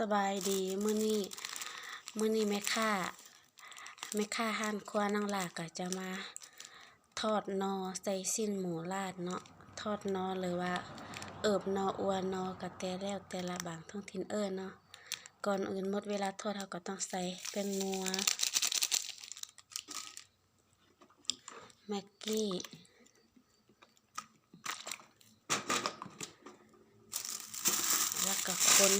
สบายดีมื้อนี้แม่ค้าห้านครัวนางหลาก็จะมาทอดนอใส่สิ้นหมูราดเนาะทอดนอหรือว่านออัวนอก็แต่ละบางท้องถิ่นเนาะก่อนอื่นหมดเวลาทอดเราก็ต้องใส่เป็นนัวแม็กกี้แล้วก็คน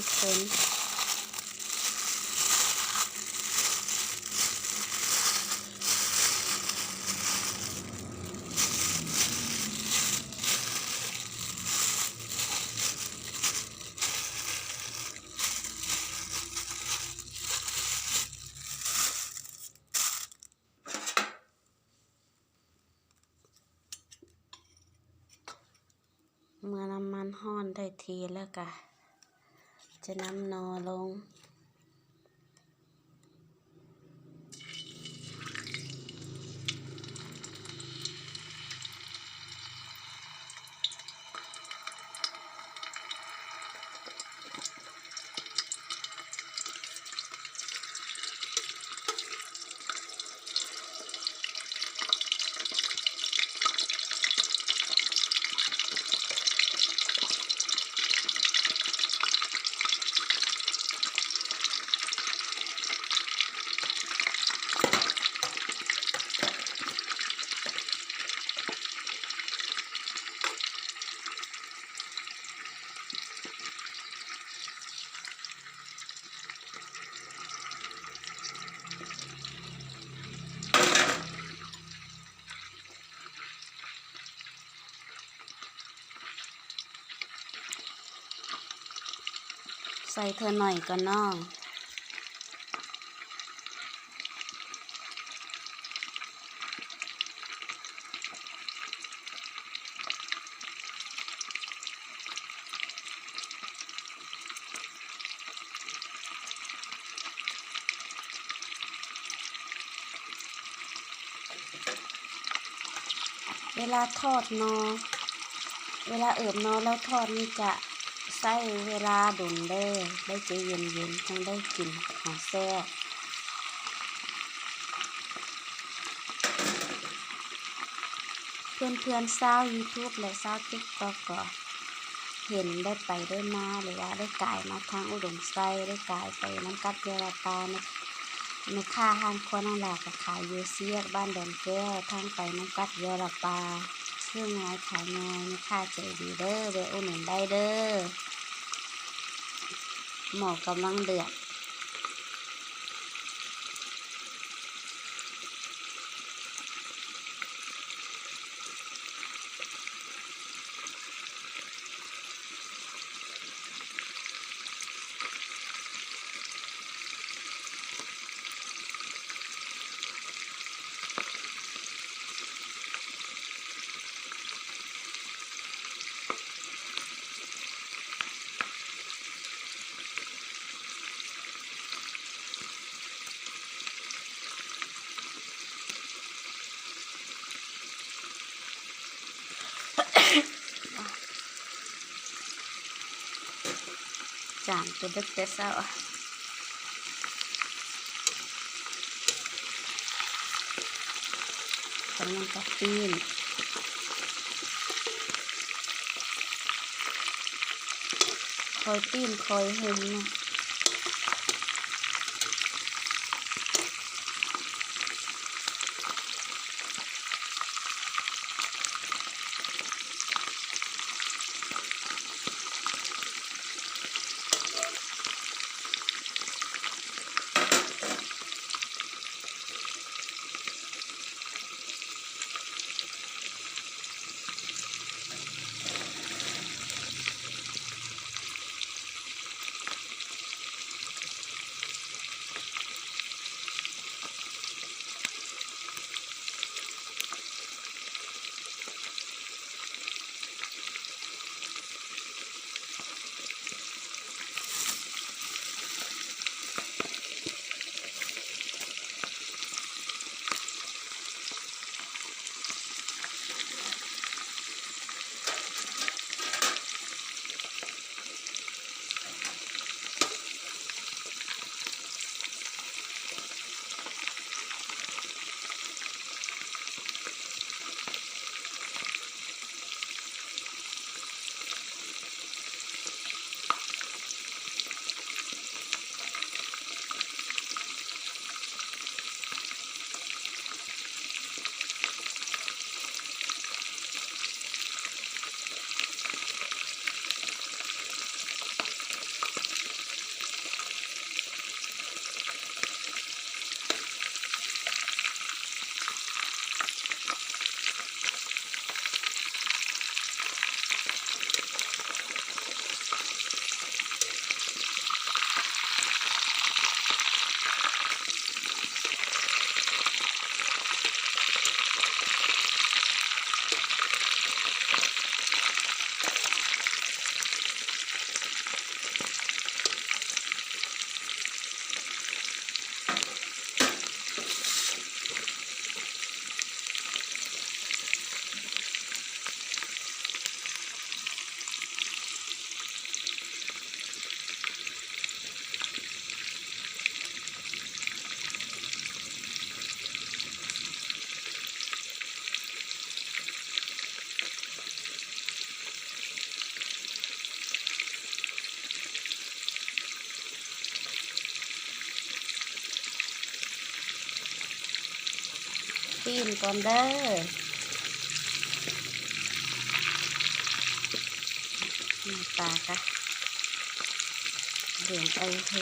เมื่อน้ำมันร้อนได้ทีแล้วก็จะนำนอลงใส่เธอหน่อยก็น้องเวลาทอดนอเวลานอแล้วทอดนี่จะใช้เวลาดุนได้ใจเย็นๆจังได้กินของแซ่บเพื่อนๆชาว YouTube และชาว TikTok ก็เห็นได้ไปได้มาหรือว่าได้กายมาทางอุดมไซได้กายไปน้ำกัดเยลาปาในค่าห้านครัวนางหลาก็ขายอยู่เสียกบ้านดอนแก้วทางไปน้ำกัดเยลาปาชื่อง่ายขายง่ายในค่าใจดีเด้อไปอุดหนุนได้เด้อหมอกำลังเดือดจานตัวเด็กแต่เช้ากำลังจะปีนคอยปีนคอยหึมนะ ตีนก่อนเด้อนี่ปลากะเหลืองไปเท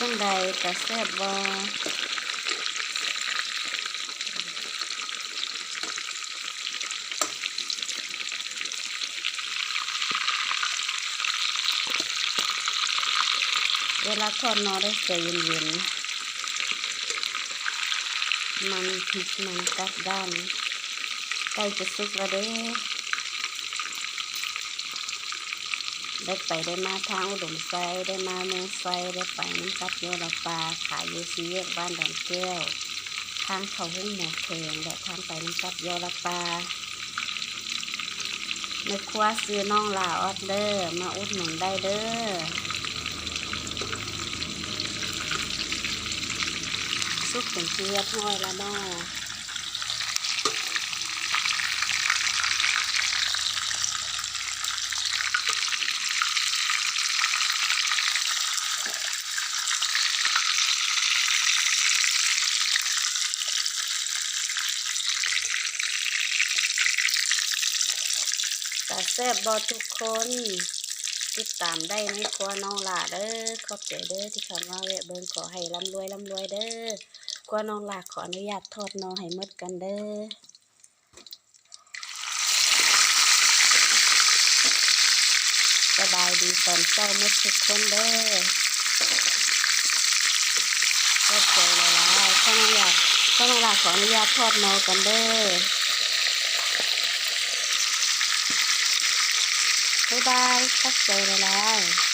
จังใดก็แซ่บบ่เวลาทอดนอได้ใจเย็นๆมันพริกมันกลับด้านใกล้จะสุกแล้วเด้ได้ไปได้มาทางอุดมไซได้มาเมืองไซได้ไปน้ำกัดโยลปลาขายอยู่สี่แยกบ้านดอนแก้วทางเขาหุ้งหมูแข็งและทางไปน้ำกัดโยลปลาในครัวซื้อน้องลาออดเดอร์มาอุดหนุนได้เด้อซุปเป็นเทียบห้อยละน้อแต่แซ่บบ่ทุกคนติดตามได้ในครัวน้องลาเด้อขอบใจเด้อที่เข้ามาแวะเบิ่งขอให้ร่ำรวยเด้อครัวน้องลาขออนุญาตทอดนอให้หมดกันเด้อสบายดีตอนเช้าหมดทุกคนเด้อขอบใจหลายๆข้าน้องลาขออนุญาตทอดนอกันเด้อบ๊ายบายขอบใจหลายๆ